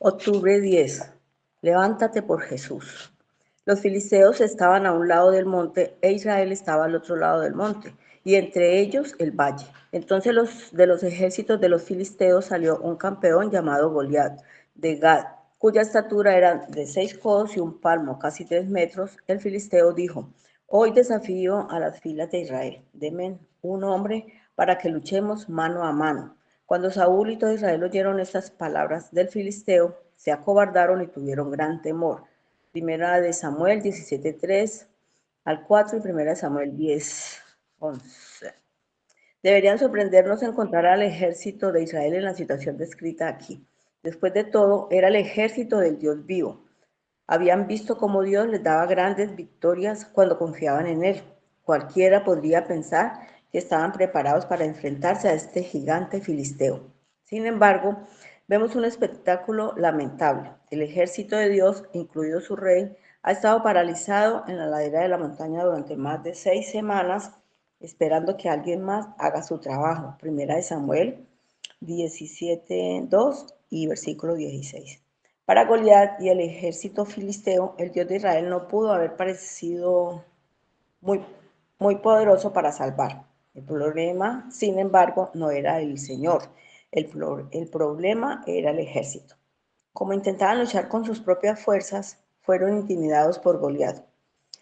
Octubre 10. Levántate por Jesús. Los filisteos estaban a un lado del monte e Israel estaba al otro lado del monte, y entre ellos el valle. Entonces de los ejércitos de los filisteos salió un campeón llamado Goliat, de Gad, cuya estatura era de 6 codos y un palmo, casi 3 metros. El filisteo dijo: Hoy desafío a las filas de Israel. Denme un hombre para que luchemos mano a mano. Cuando Saúl y todo Israel oyeron estas palabras del filisteo, se acobardaron y tuvieron gran temor. Primera de Samuel 17:3 al 4 y Primera de Samuel 10:11. Deberían sorprendernos encontrar al ejército de Israel en la situación descrita aquí. Después de todo, era el ejército del Dios vivo. Habían visto cómo Dios les daba grandes victorias cuando confiaban en Él. Cualquiera podría pensar que estaban preparados para enfrentarse a este gigante filisteo. Sin embargo, vemos un espectáculo lamentable. El ejército de Dios, incluido su rey, ha estado paralizado en la ladera de la montaña durante más de 6 semanas, esperando que alguien más haga su trabajo. Primera de Samuel 17:2 y versículo 16. Para Goliat y el ejército filisteo, el Dios de Israel no pudo haber parecido muy, muy poderoso para salvar. El problema, sin embargo, no era el Señor. El problema era el ejército. Como intentaban luchar con sus propias fuerzas, fueron intimidados por Goliat.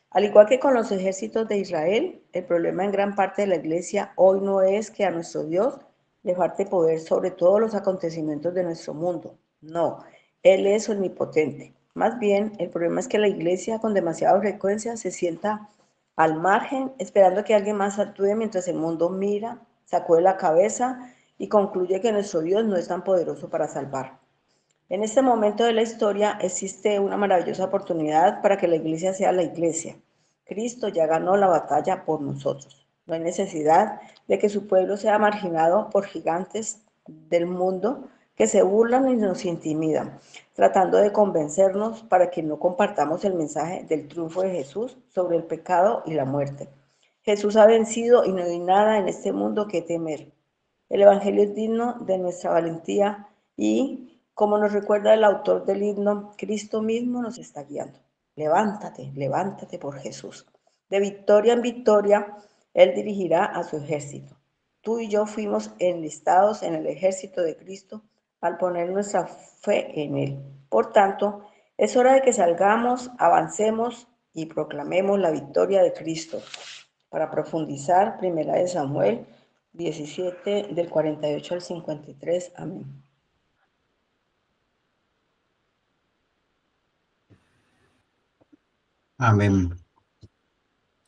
Al igual que con los ejércitos de Israel, el problema en gran parte de la iglesia hoy no es que a nuestro Dios le falte poder sobre todos los acontecimientos de nuestro mundo. No, Él es omnipotente. Más bien, el problema es que la iglesia con demasiada frecuencia se sienta al margen, esperando que alguien más actúe mientras el mundo mira, sacude la cabeza y concluye que nuestro Dios no es tan poderoso para salvar. En este momento de la historia existe una maravillosa oportunidad para que la iglesia sea la iglesia. Cristo ya ganó la batalla por nosotros. No hay necesidad de que su pueblo sea marginado por gigantes del mundo que se burlan y nos intimidan, tratando de convencernos para que no compartamos el mensaje del triunfo de Jesús sobre el pecado y la muerte. Jesús ha vencido y no hay nada en este mundo que temer. El Evangelio es digno de nuestra valentía y, como nos recuerda el autor del himno, Cristo mismo nos está guiando. Levántate, levántate por Jesús. De victoria en victoria, Él dirigirá a su ejército. Tú y yo fuimos enlistados en el ejército de Cristo al poner nuestra fe en Él. Por tanto, es hora de que salgamos, avancemos y proclamemos la victoria de Cristo. Para profundizar, Primera de Samuel 17, del 48 al 53. Amén. Amén.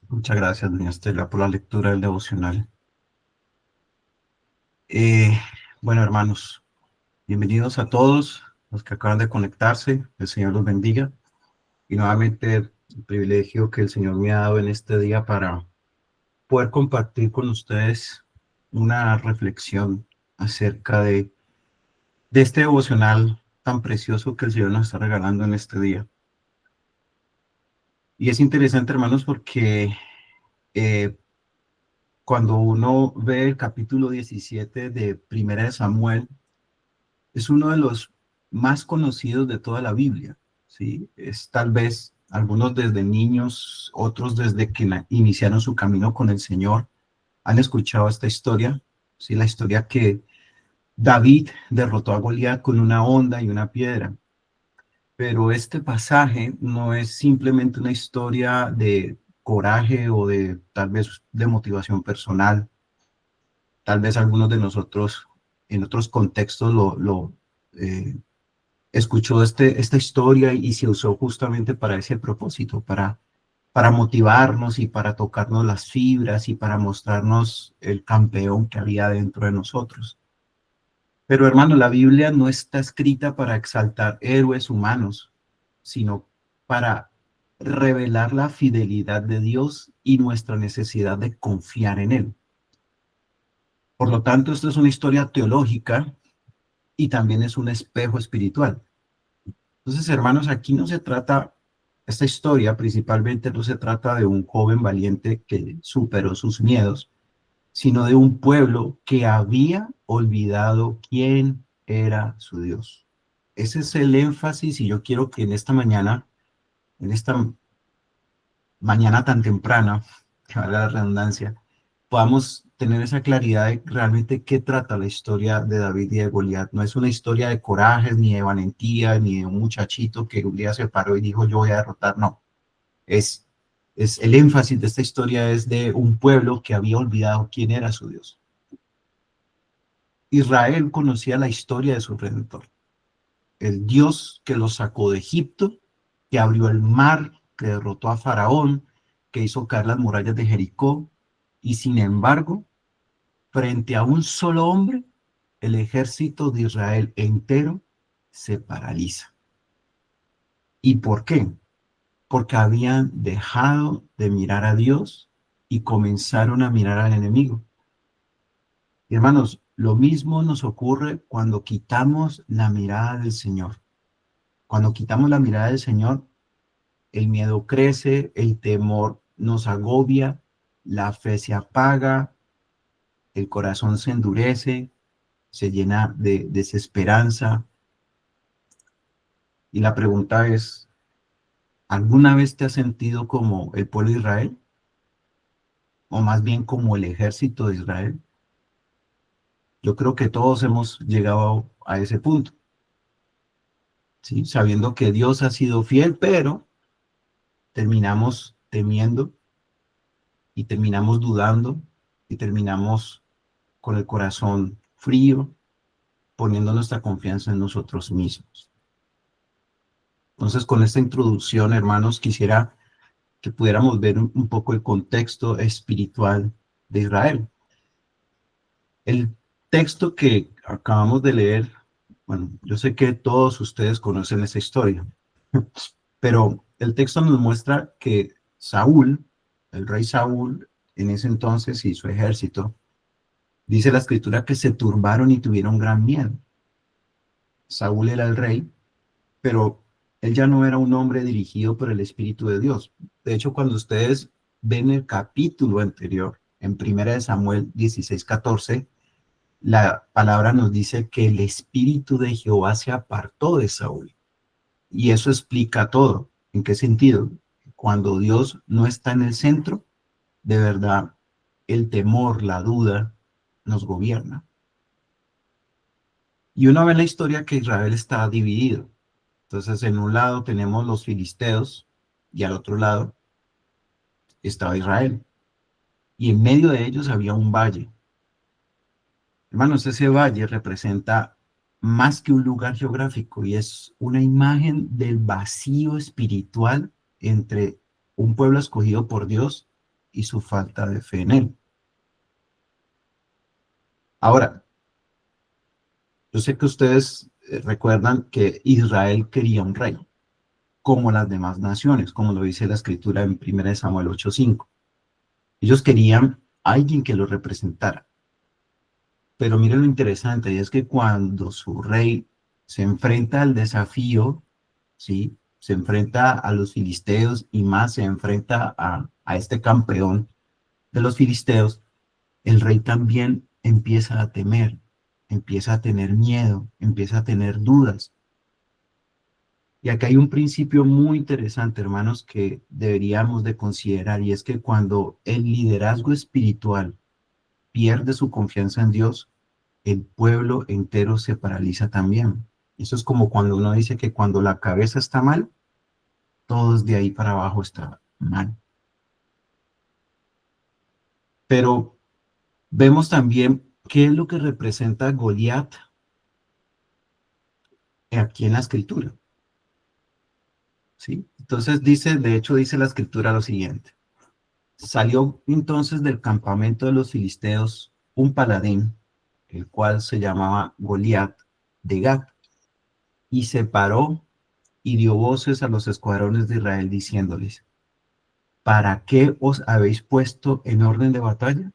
Muchas gracias, doña Estela, por la lectura del devocional. Eh, bueno, hermanos, bienvenidos a todos los que acaban de conectarse. El Señor los bendiga. Y nuevamente el privilegio que el Señor me ha dado en este día para poder compartir con ustedes una reflexión acerca de este devocional tan precioso que el Señor nos está regalando en este día. Y es interesante, hermanos, porque cuando uno ve el capítulo 17 de Primera de Samuel, es uno de los más conocidos de toda la Biblia, ¿sí? Es tal vez algunos desde niños, otros desde que iniciaron su camino con el Señor, han escuchado esta historia, ¿sí? La historia que David derrotó a Goliat con una honda y una piedra. Pero este pasaje no es simplemente una historia de coraje o de tal vez de motivación personal. Tal vez algunos de nosotros en otros contextos eh, escuchó esta historia y se usó justamente para ese propósito, para motivarnos y para tocarnos las fibras y para mostrarnos el campeón que había dentro de nosotros. Pero hermano, la Biblia no está escrita para exaltar héroes humanos, sino para revelar la fidelidad de Dios y nuestra necesidad de confiar en Él. Por lo tanto, esto es una historia teológica y también es un espejo espiritual. Entonces, hermanos, aquí no se trata, esta historia principalmente no se trata de un joven valiente que superó sus miedos, sino de un pueblo que había olvidado quién era su Dios. ese es el énfasis y yo quiero que en esta mañana tan temprana, que valga la redundancia, podamos tener esa claridad de realmente qué trata la historia de David y de Goliat. No es una historia de corajes, ni de valentía, ni de un muchachito que un día se paró y dijo yo voy a derrotar, no. Es, es el énfasis de esta historia es de un pueblo que había olvidado quién era su Dios. Israel conocía la historia de su Redentor, el Dios que los sacó de Egipto, que abrió el mar, que derrotó a Faraón, que hizo caer las murallas de Jericó, y sin embargo, frente a un solo hombre, el ejército de Israel entero se paraliza. ¿Y por qué? Porque habían dejado de mirar a Dios y comenzaron a mirar al enemigo. Y hermanos, lo mismo nos ocurre cuando quitamos la mirada del Señor. Cuando quitamos la mirada del Señor, el miedo crece, el temor nos agobia, la fe se apaga, el corazón se endurece, se llena de desesperanza. Y la pregunta es, ¿alguna vez te has sentido como el pueblo de Israel? O más bien como el ejército de Israel. Yo creo que todos hemos llegado a ese punto, ¿sí? Sabiendo que Dios ha sido fiel, pero terminamos temiendo y terminamos dudando y terminamos con el corazón frío, poniendo nuestra confianza en nosotros mismos. Entonces, con esta introducción, hermanos, quisiera que pudiéramos ver un poco el contexto espiritual de Israel. El texto que acabamos de leer, bueno, yo sé que todos ustedes conocen esa historia, pero el texto nos muestra que Saúl, el rey Saúl, en ese entonces y su ejército, dice la escritura que se turbaron y tuvieron gran miedo. Saúl era el rey, pero él ya no era un hombre dirigido por el Espíritu de Dios. De hecho, cuando ustedes ven el capítulo anterior, en 1 Samuel 16:14, la palabra nos dice que el Espíritu de Jehová se apartó de Saúl. Y eso explica todo. ¿En qué sentido? Cuando Dios no está en el centro, de verdad, el temor, la duda, nos gobierna. Y uno ve en la historia que Israel está dividido. Entonces, en un lado tenemos los filisteos y al otro lado estaba Israel. Y en medio de ellos había un valle. Hermanos, ese valle representa más que un lugar geográfico y es una imagen del vacío espiritual entre un pueblo escogido por Dios y su falta de fe en él. Ahora, yo sé que ustedes recuerdan que Israel quería un rey, como las demás naciones, como lo dice la escritura en 1 Samuel 8:5. Ellos querían alguien que los representara. Pero miren lo interesante, y es que cuando su rey se enfrenta al desafío, ¿sí? Se enfrenta a los filisteos y más se enfrenta a este campeón de los filisteos, el rey también empieza a temer, empieza a tener miedo, empieza a tener dudas. Y acá hay un principio muy interesante, hermanos, que deberíamos de considerar, y es que cuando el liderazgo espiritual pierde su confianza en Dios, el pueblo entero se paraliza también. Eso es como cuando uno dice que cuando la cabeza está mal, todos de ahí para abajo está mal. Pero vemos también qué es lo que representa Goliat aquí en la escritura, ¿sí? Entonces dice, de hecho dice la escritura lo siguiente. Salió entonces del campamento de los filisteos un paladín, el cual se llamaba Goliat de Gat, y se paró y dio voces a los escuadrones de Israel diciéndoles, ¿para qué os habéis puesto en orden de batalla?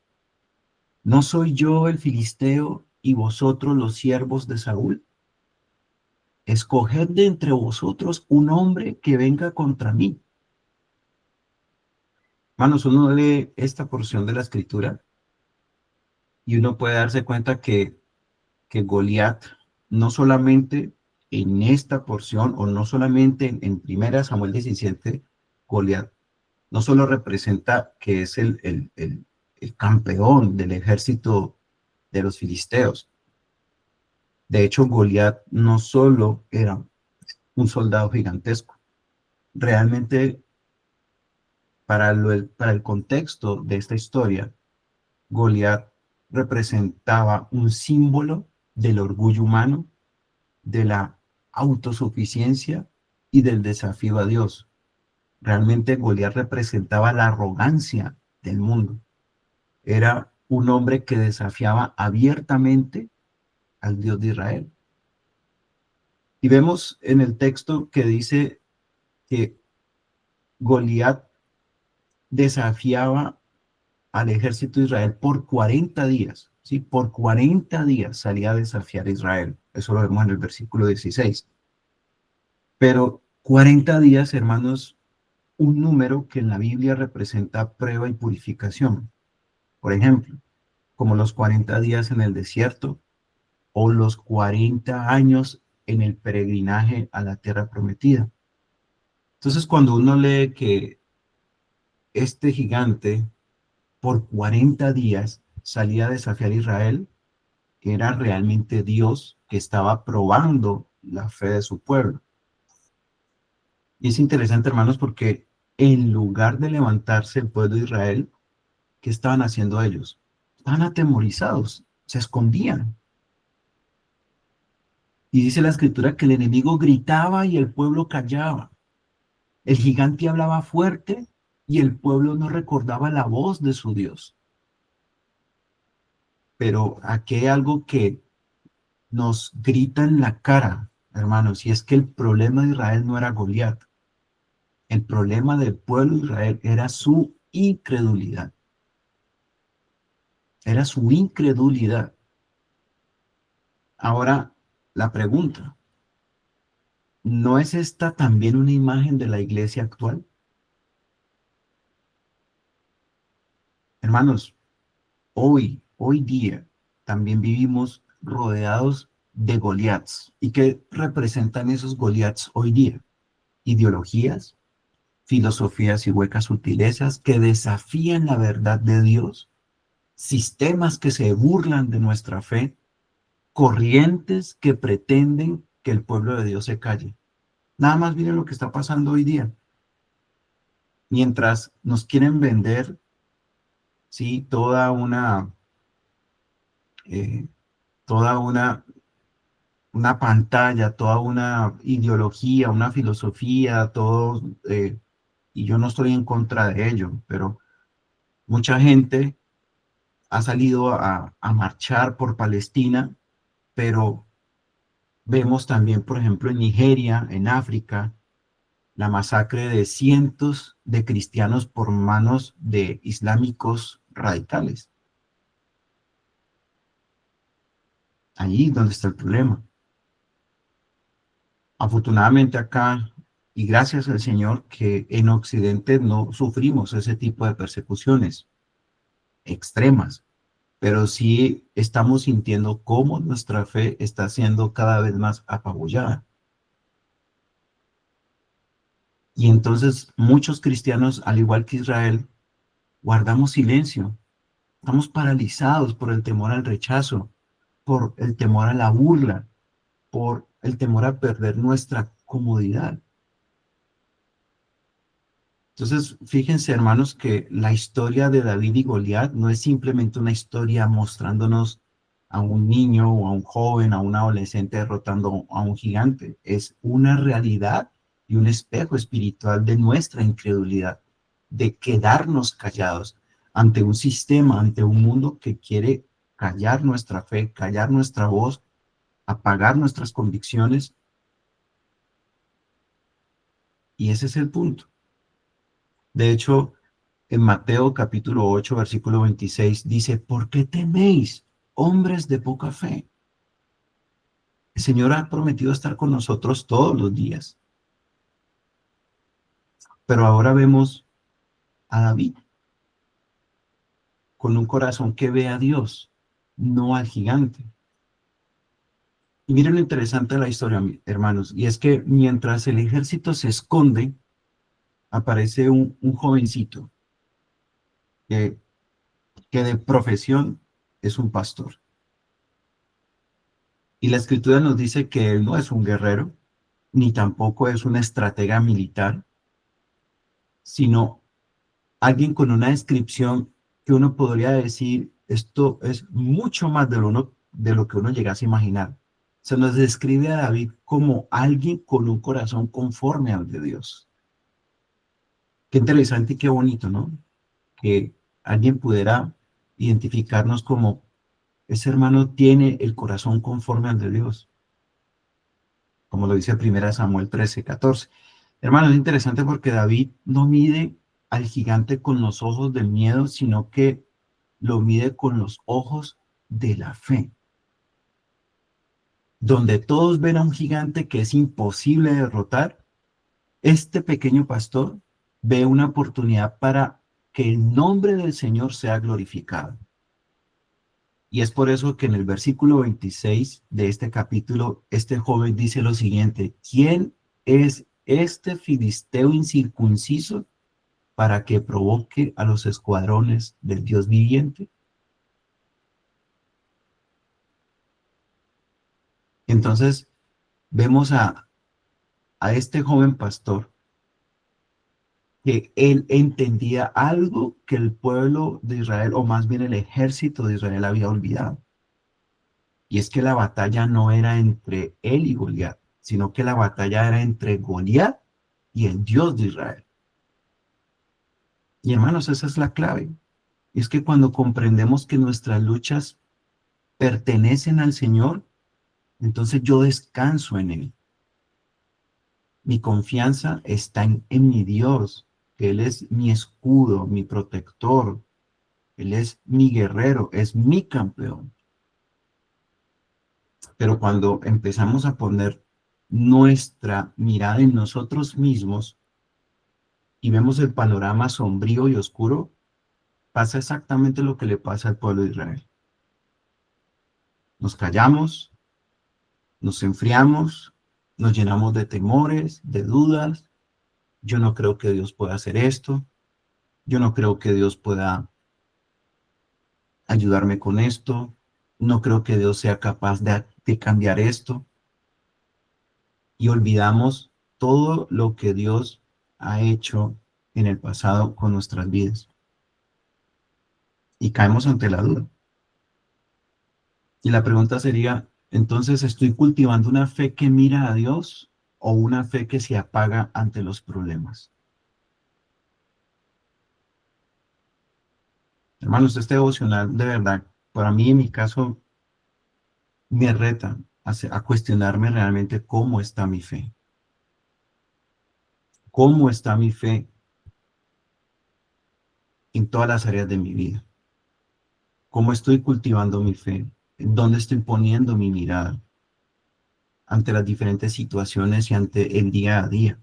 ¿No soy yo el filisteo y vosotros los siervos de Saúl? Escoged de entre vosotros un hombre que venga contra mí. Hermanos, uno lee esta porción de la escritura y uno puede darse cuenta que Goliat no solamente en esta porción, o no solamente en 1 Samuel 17, Goliat no solo representa que es el campeón del ejército de los filisteos. De hecho, Goliat no solo era un soldado gigantesco. Realmente, para el contexto de esta historia, Goliat representaba un símbolo del orgullo humano, de la autosuficiencia y del desafío a Dios. Realmente Goliat representaba la arrogancia del mundo. Era un hombre que desafiaba abiertamente al Dios de Israel. Y vemos en el texto que dice que Goliat desafiaba al ejército de Israel por 40 días. ¿Sí? Por 40 días salía a desafiar a Israel. Eso lo vemos en el versículo 16. Pero 40 días, hermanos, un número que en la Biblia representa prueba y purificación. Por ejemplo, como los 40 días en el desierto o los 40 años en el peregrinaje a la tierra prometida. Entonces, cuando uno lee que este gigante por 40 días salía a desafiar a Israel, era realmente Dios que estaba probando la fe de su pueblo. Y es interesante, hermanos, porque en lugar de levantarse el pueblo de Israel, ¿qué estaban haciendo ellos? Estaban atemorizados, se escondían. Y dice la escritura que el enemigo gritaba y el pueblo callaba. El gigante hablaba fuerte y el pueblo no recordaba la voz de su Dios. Pero aquí hay algo que nos grita en la cara, hermanos, y es que el problema de Israel no era Goliat. El problema del pueblo de Israel era su incredulidad. Era su incredulidad. Ahora, la pregunta, ¿no es esta también una imagen de la iglesia actual? Hermanos, hoy día, también vivimos rodeados de Goliaths. ¿Y qué representan esos Goliaths hoy día? Ideologías, filosofías y huecas sutilezas que desafían la verdad de Dios, sistemas que se burlan de nuestra fe, corrientes que pretenden que el pueblo de Dios se calle. Nada más miren lo que está pasando hoy día. Mientras nos quieren vender, sí, eh, toda una pantalla, toda una ideología, una filosofía, todo, y yo no estoy en contra de ello, pero mucha gente ha salido a marchar por Palestina, pero vemos también, por ejemplo, en Nigeria, en África, la masacre de cientos de cristianos por manos de islámicos radicales. Allí donde está el problema. Afortunadamente acá, y gracias al Señor, que en Occidente no sufrimos ese tipo de persecuciones extremas, pero sí estamos sintiendo cómo nuestra fe está siendo cada vez más apabullada. Y entonces muchos cristianos, al igual que Israel, guardamos silencio. Estamos paralizados por el temor al rechazo, por el temor a la burla, por el temor a perder nuestra comodidad. Entonces, fíjense, hermanos, que la historia de David y Goliat no es simplemente una historia mostrándonos a un niño o a un joven, a un adolescente derrotando a un gigante. Es una realidad y un espejo espiritual de nuestra incredulidad, de quedarnos callados ante un sistema, ante un mundo que quiere callar nuestra fe, callar nuestra voz, apagar nuestras convicciones. Y ese es el punto. De hecho, en Mateo capítulo 8, versículo 26, dice, ¿por qué teméis, hombres de poca fe? El Señor ha prometido estar con nosotros todos los días. Pero ahora vemos a David con un corazón que ve a Dios, no al gigante. Y miren lo interesante de la historia, hermanos, y es que mientras el ejército se esconde, aparece un jovencito que, que de profesión es un pastor. Y la escritura nos dice que él no es un guerrero, ni tampoco es una estratega militar, sino alguien con una descripción que uno podría decir, esto es mucho más de lo que uno llegase a imaginar. Se nos describe a David como alguien con un corazón conforme al de Dios. Qué interesante y qué bonito, ¿no? Que alguien pudiera identificarnos como ese hermano tiene el corazón conforme al de Dios, como lo dice 1 Samuel 13:14. Hermano, es interesante porque David no mide al gigante con los ojos del miedo, sino que lo mide con los ojos de la fe. Donde todos ven a un gigante que es imposible derrotar, este pequeño pastor ve una oportunidad para que el nombre del Señor sea glorificado. Y es por eso que en el versículo 26 de este capítulo, este joven dice lo siguiente: ¿quién es este filisteo incircunciso para que provoque a los escuadrones del Dios viviente? Entonces vemos a este joven pastor que él entendía algo que el pueblo de Israel, o más bien el ejército de Israel, había olvidado. Y es que la batalla no era entre él y Goliat, sino que la batalla era entre Goliat y el Dios de Israel. Y hermanos, esa es la clave. Y es que cuando comprendemos que nuestras luchas pertenecen al Señor, entonces yo descanso en Él. Mi confianza está en mi Dios, que Él es mi escudo, mi protector, Él es mi guerrero, es mi campeón. Pero cuando empezamos a poner nuestra mirada en nosotros mismos y vemos el panorama sombrío y oscuro, pasa exactamente lo que le pasa al pueblo de Israel. Nos callamos, nos enfriamos, nos llenamos de temores, de dudas. Yo no creo que Dios pueda hacer esto. Yo no creo que Dios pueda ayudarme con esto. No creo que Dios sea capaz de cambiar esto. Y olvidamos todo lo que Dios ha hecho en el pasado con nuestras vidas. Y caemos ante la duda. Y la pregunta sería, entonces, ¿estoy cultivando una fe que mira a Dios o una fe que se apaga ante los problemas? Hermanos, este devocional de verdad, para mí en mi caso, me reta a cuestionarme realmente cómo está mi fe. ¿Cómo está mi fe en todas las áreas de mi vida? ¿Cómo estoy cultivando mi fe? ¿En dónde estoy poniendo mi mirada ante las diferentes situaciones y ante el día a día?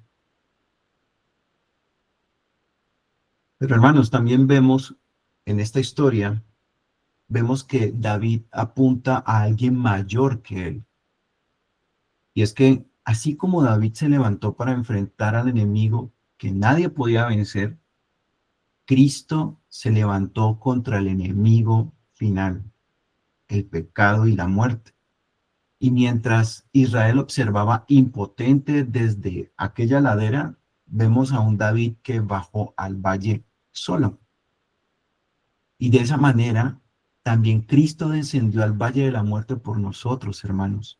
Pero hermanos, también vemos en esta historia, vemos que David apunta a alguien mayor que él. Y es que así como David se levantó para enfrentar al enemigo que nadie podía vencer, Cristo se levantó contra el enemigo final, el pecado y la muerte. Y mientras Israel observaba impotente desde aquella ladera, vemos a un David que bajó al valle solo. Y de esa manera, también Cristo descendió al valle de la muerte por nosotros, hermanos.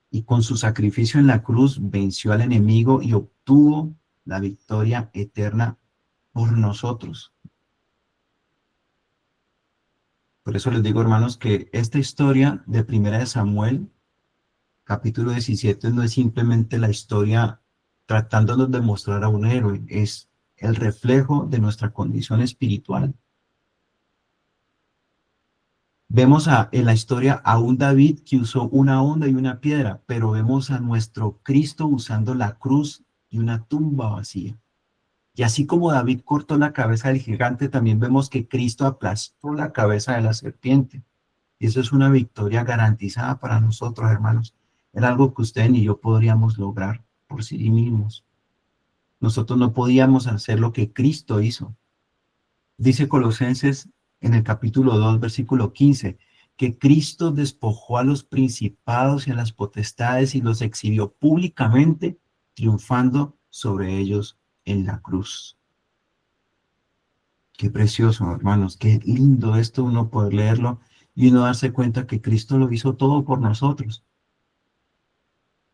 Y con su sacrificio en la cruz venció al enemigo y obtuvo la victoria eterna por nosotros. Por eso les digo, hermanos, que esta historia de 1 Samuel, capítulo 17, no es simplemente la historia tratándonos de mostrar a un héroe, es el reflejo de nuestra condición espiritual. Vemos en la historia a un David que usó una honda y una piedra, pero vemos a nuestro Cristo usando la cruz y una tumba vacía. Y así como David cortó la cabeza del gigante, también vemos que Cristo aplastó la cabeza de la serpiente. Y eso es una victoria garantizada para nosotros, hermanos. Era algo que usted ni yo podríamos lograr por sí mismos. Nosotros no podíamos hacer lo que Cristo hizo. Dice Colosenses en el capítulo 2, versículo 15, que Cristo despojó a los principados y a las potestades y los exhibió públicamente, triunfando sobre ellos en la cruz. Qué precioso, hermanos, qué lindo esto uno poder leerlo y uno darse cuenta que Cristo lo hizo todo por nosotros.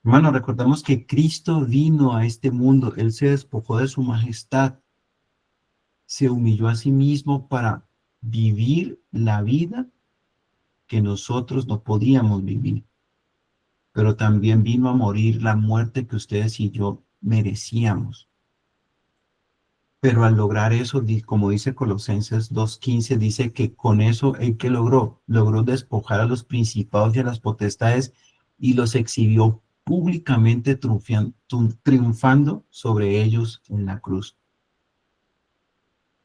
Hermanos, recordamos que Cristo vino a este mundo, Él se despojó de su majestad, se humilló a sí mismo para vivir la vida que nosotros no podíamos vivir, pero también vino a morir la muerte que ustedes y yo merecíamos. Pero al lograr eso, como dice Colosenses 2:15, dice que con eso el que logró despojar a los principados y a las potestades y los exhibió públicamente triunfando sobre ellos en la cruz.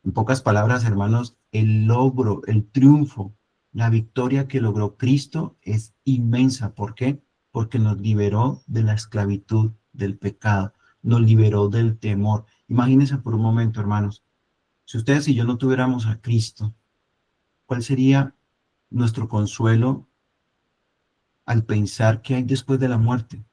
En pocas palabras, hermanos, el logro, el triunfo, la victoria que logró Cristo es inmensa. ¿Por qué? Porque nos liberó de la esclavitud del pecado, nos liberó del temor. Imagínense por un momento, hermanos, si ustedes y yo no tuviéramos a Cristo, ¿cuál sería nuestro consuelo al pensar que hay después de la muerte?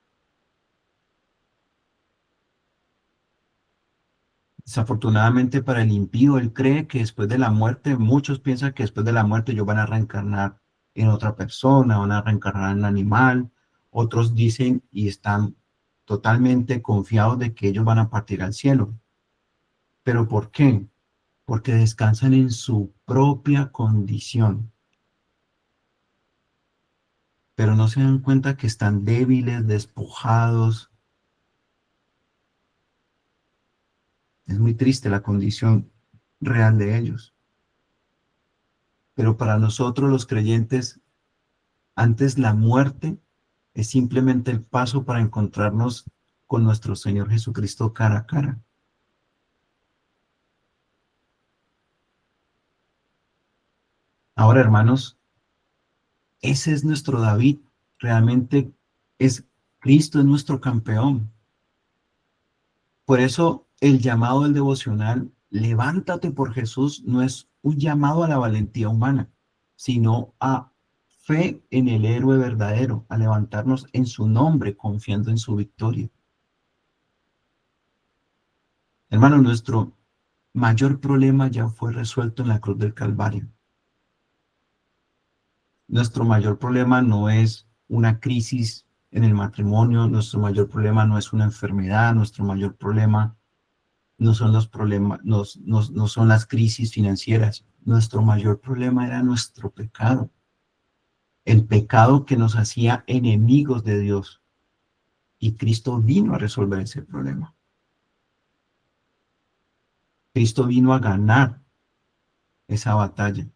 Desafortunadamente para el impío, él cree que después de la muerte, muchos piensan que después de la muerte ellos van a reencarnar en otra persona, van a reencarnar en un animal. Otros dicen y están totalmente confiados de que ellos van a partir al cielo. ¿Pero por qué? Porque descansan en su propia condición. Pero no se dan cuenta que están débiles, despojados. Es muy triste la condición real de ellos. Pero para nosotros los creyentes, antes la muerte es simplemente el paso para encontrarnos con nuestro Señor Jesucristo cara a cara. Ahora, hermanos, ese es nuestro David. Realmente es Cristo, es nuestro campeón. Por eso el llamado del devocional, levántate por Jesús, no es un llamado a la valentía humana, sino a fe en el héroe verdadero, a levantarnos en su nombre, confiando en su victoria. Hermano, nuestro mayor problema ya fue resuelto en la cruz del Calvario. Nuestro mayor problema no es una crisis en el matrimonio, nuestro mayor problema no es una enfermedad, nuestro mayor problema no son los problemas, no son las crisis financieras. Nuestro mayor problema era nuestro pecado, el pecado que nos hacía enemigos de Dios. Y Cristo vino a resolver ese problema. Cristo vino a ganar esa batalla.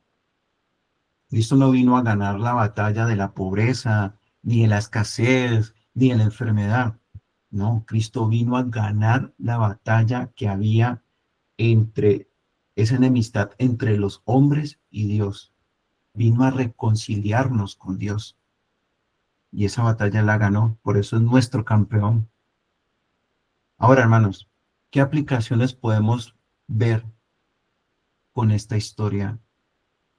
Cristo no vino a ganar la batalla de la pobreza, ni de la escasez, ni de la enfermedad. No, Cristo vino a ganar la batalla que había entre esa enemistad entre los hombres y Dios. Vino a reconciliarnos con Dios. Y esa batalla la ganó, por eso es nuestro campeón. Ahora, hermanos, ¿qué aplicaciones podemos ver con esta historia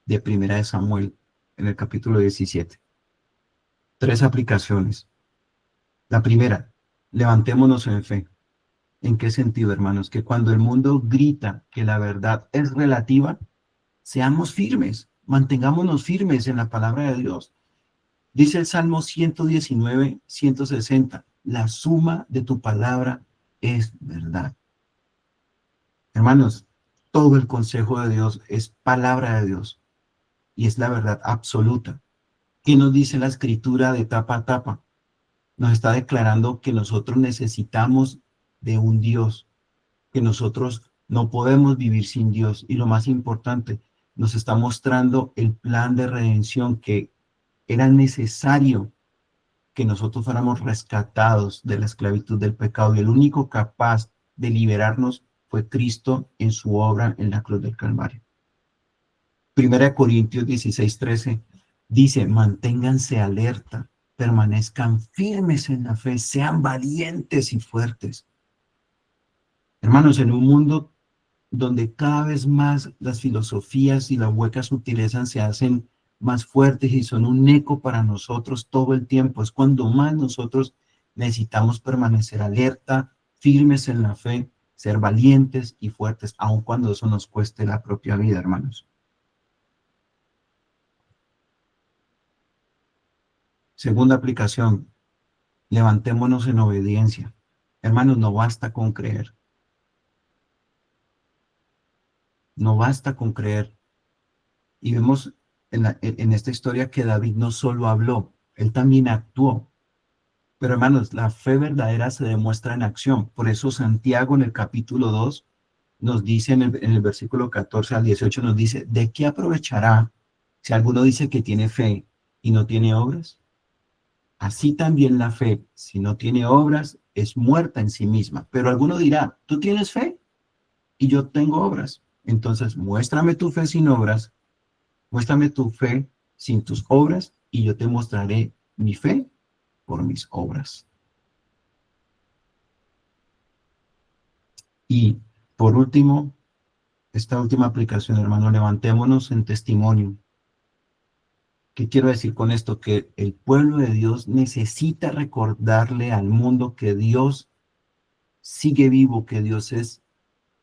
de Primera de Samuel en el capítulo 17? Tres aplicaciones. La primera, levantémonos en fe. ¿En qué sentido, hermanos? Que cuando el mundo grita que la verdad es relativa, seamos firmes, mantengámonos firmes en la palabra de Dios. Dice el Salmo 119, 160, la suma de tu palabra es verdad. Hermanos, todo el consejo de Dios es palabra de Dios y es la verdad absoluta. ¿Qué nos dice la escritura de tapa a tapa? Nos está declarando que nosotros necesitamos de un Dios, que nosotros no podemos vivir sin Dios. Y lo más importante, nos está mostrando el plan de redención que era necesario que nosotros fuéramos rescatados de la esclavitud del pecado. Y el único capaz de liberarnos fue Cristo en su obra en la cruz del Calvario. Primera de Corintios 16:13 Dice, manténganse alerta, permanezcan firmes en la fe, sean valientes y fuertes. Hermanos, en un mundo donde cada vez más las filosofías y las huecas sutilezas se hacen más fuertes y son un eco para nosotros todo el tiempo, es cuando más nosotros necesitamos permanecer alerta, firmes en la fe, ser valientes y fuertes, aun cuando eso nos cueste la propia vida, hermanos. Segunda aplicación, levantémonos en obediencia. Hermanos, no basta con creer, no basta con creer. Y vemos en esta historia que David no solo habló, él también actuó. Pero hermanos, la fe verdadera se demuestra en acción. Por eso Santiago en el capítulo 2 nos dice en el versículo 14 al 18, nos dice, ¿de qué aprovechará si alguno dice que tiene fe y no tiene obras? Así también la fe, si no tiene obras, es muerta en sí misma. Pero alguno dirá, ¿tú tienes fe y yo tengo obras? Entonces, muéstrame tu fe sin obras, muéstrame tu fe sin tus obras y yo te mostraré mi fe por mis obras. Y por último, esta última aplicación, hermano, levantémonos en testimonio. ¿Qué quiero decir con esto? Que el pueblo de Dios necesita recordarle al mundo que Dios sigue vivo, que Dios es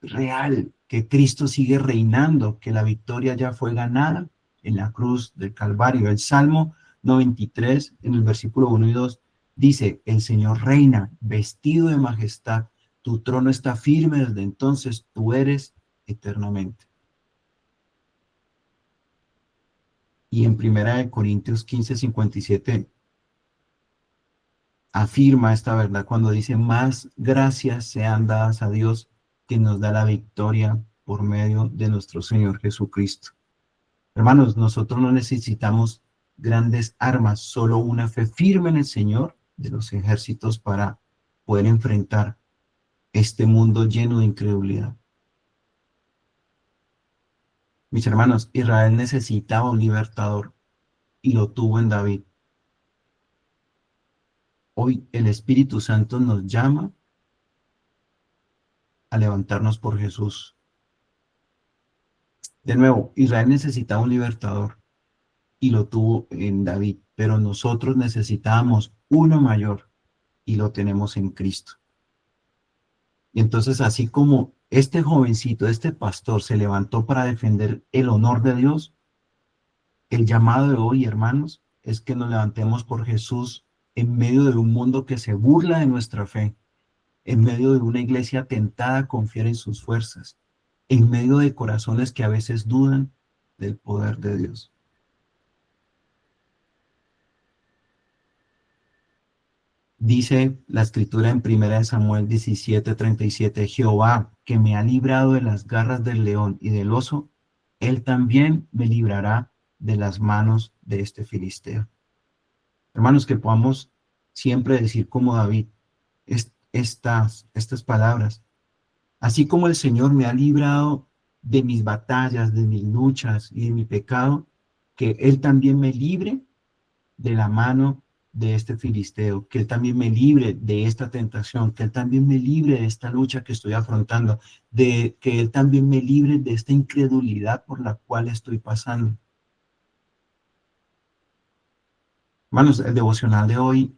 real, que Cristo sigue reinando, que la victoria ya fue ganada en la cruz del Calvario. El Salmo 93, en el versículo 1 y 2, dice, el Señor reina, vestido de majestad, tu trono está firme desde entonces, tú eres eternamente. Y en 1 Corintios 15:57 afirma esta verdad cuando dice, más gracias sean dadas a Dios que nos da la victoria por medio de nuestro Señor Jesucristo. Hermanos, nosotros no necesitamos grandes armas, solo una fe firme en el Señor de los ejércitos para poder enfrentar este mundo lleno de incredulidad. Mis hermanos, Israel necesitaba un libertador y lo tuvo en David. Hoy el Espíritu Santo nos llama a levantarnos por Jesús. De nuevo, Israel necesitaba un libertador y lo tuvo en David, pero nosotros necesitábamos uno mayor y lo tenemos en Cristo. Y entonces, así como este jovencito, este pastor se levantó para defender el honor de Dios, el llamado de hoy, hermanos, es que nos levantemos por Jesús en medio de un mundo que se burla de nuestra fe, en medio de una iglesia tentada a confiar en sus fuerzas, en medio de corazones que a veces dudan del poder de Dios. Dice la escritura en 1 Samuel 17:37, Jehová, que me ha librado de las garras del león y del oso, él también me librará de las manos de este filisteo. Hermanos, que podamos siempre decir como David estas palabras. Así como el Señor me ha librado de mis batallas, de mis luchas y de mi pecado, que Él también me libre de la mano de este filisteo, que Él también me libre de esta tentación, que Él también me libre de esta lucha que estoy afrontando, de que Él también me libre de esta incredulidad por la cual estoy pasando. Hermanos, el devocional de hoy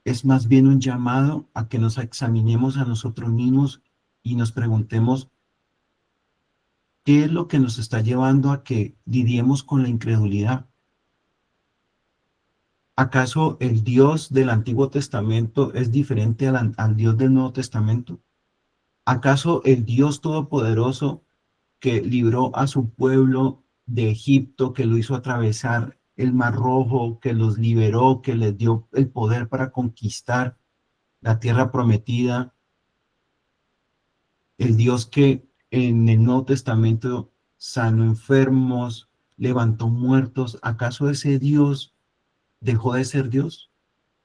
es más bien un llamado a que nos examinemos a nosotros mismos y nos preguntemos qué es lo que nos está llevando a que lidiemos con la incredulidad. ¿Acaso el Dios del Antiguo Testamento es diferente al Dios del Nuevo Testamento? ¿Acaso el Dios Todopoderoso que libró a su pueblo de Egipto, que lo hizo atravesar el Mar Rojo, que los liberó, que les dio el poder para conquistar la tierra prometida, el Dios que en el Nuevo Testamento sanó enfermos, levantó muertos, ¿acaso ese Dios dejó de ser Dios?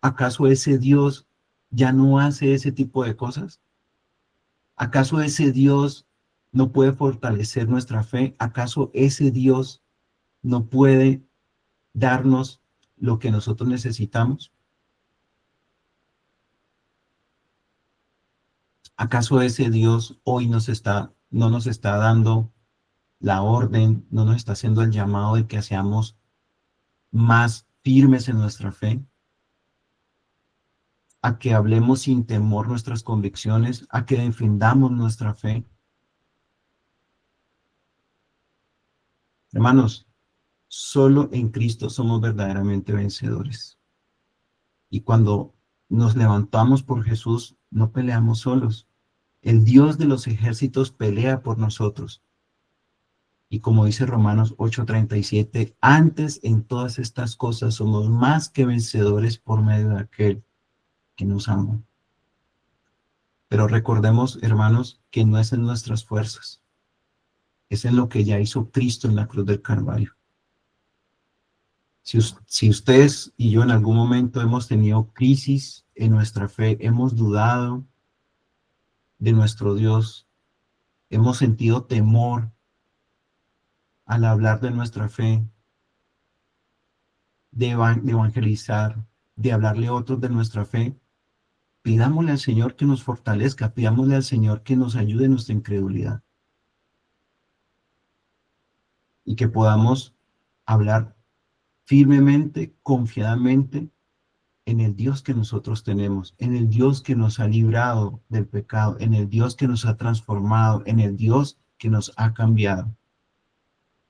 ¿Acaso ese Dios ya no hace ese tipo de cosas? ¿Acaso ese Dios no puede fortalecer nuestra fe? ¿Acaso ese Dios no puede darnos lo que nosotros necesitamos? ¿Acaso ese Dios hoy no nos está dando la orden, no nos está haciendo el llamado de que seamos más firmes en nuestra fe, a que hablemos sin temor nuestras convicciones, a que defendamos nuestra fe? Hermanos, solo en Cristo somos verdaderamente vencedores. Y cuando nos levantamos por Jesús, no peleamos solos. El Dios de los ejércitos pelea por nosotros. Y como dice Romanos 8:37, antes en todas estas cosas somos más que vencedores por medio de aquel que nos amó. Pero recordemos, hermanos, que no es en nuestras fuerzas, es en lo que ya hizo Cristo en la cruz del Calvario. Si ustedes y yo en algún momento hemos tenido crisis en nuestra fe, hemos dudado de nuestro Dios, hemos sentido temor al hablar de nuestra fe, de evangelizar, de hablarle a otros de nuestra fe, pidámosle al Señor que nos fortalezca, pidámosle al Señor que nos ayude en nuestra incredulidad y que podamos hablar firmemente, confiadamente en el Dios que nosotros tenemos, en el Dios que nos ha librado del pecado, en el Dios que nos ha transformado, en el Dios que nos ha cambiado.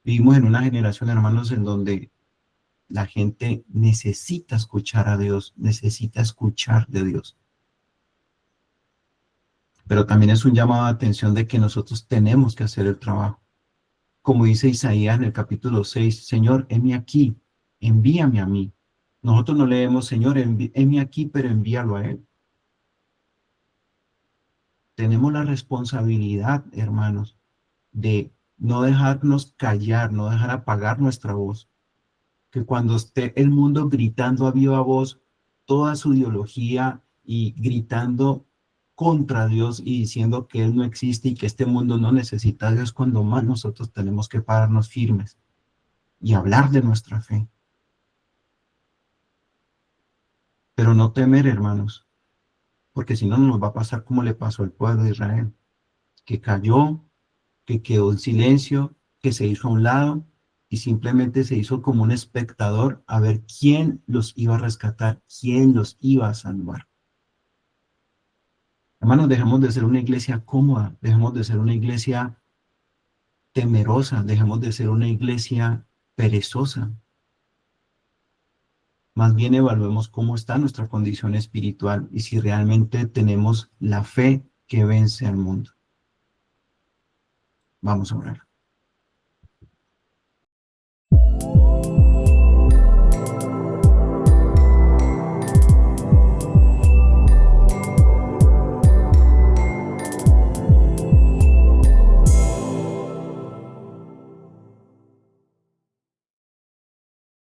Vivimos en una generación, hermanos, en donde la gente necesita escuchar a Dios, necesita escuchar de Dios. Pero también es un llamado de atención de que nosotros tenemos que hacer el trabajo. Como dice Isaías en el capítulo 6, Señor, heme aquí, envíame a mí. Nosotros no leemos, Señor, heme aquí, pero envíalo a Él. Tenemos la responsabilidad, hermanos, de no dejarnos callar, no dejar apagar nuestra voz. Que cuando esté el mundo gritando a viva voz toda su ideología y gritando contra Dios y diciendo que Él no existe y que este mundo no necesita a Dios, cuando más nosotros tenemos que pararnos firmes y hablar de nuestra fe. Pero no temer, hermanos, porque si no nos va a pasar como le pasó al pueblo de Israel, que cayó, que quedó en silencio, que se hizo a un lado y simplemente se hizo como un espectador a ver quién los iba a rescatar, quién los iba a salvar. Hermanos, dejemos de ser una iglesia cómoda, dejemos de ser una iglesia temerosa, dejemos de ser una iglesia perezosa. Más bien evaluemos cómo está nuestra condición espiritual y si realmente tenemos la fe que vence al mundo. Vamos a orar.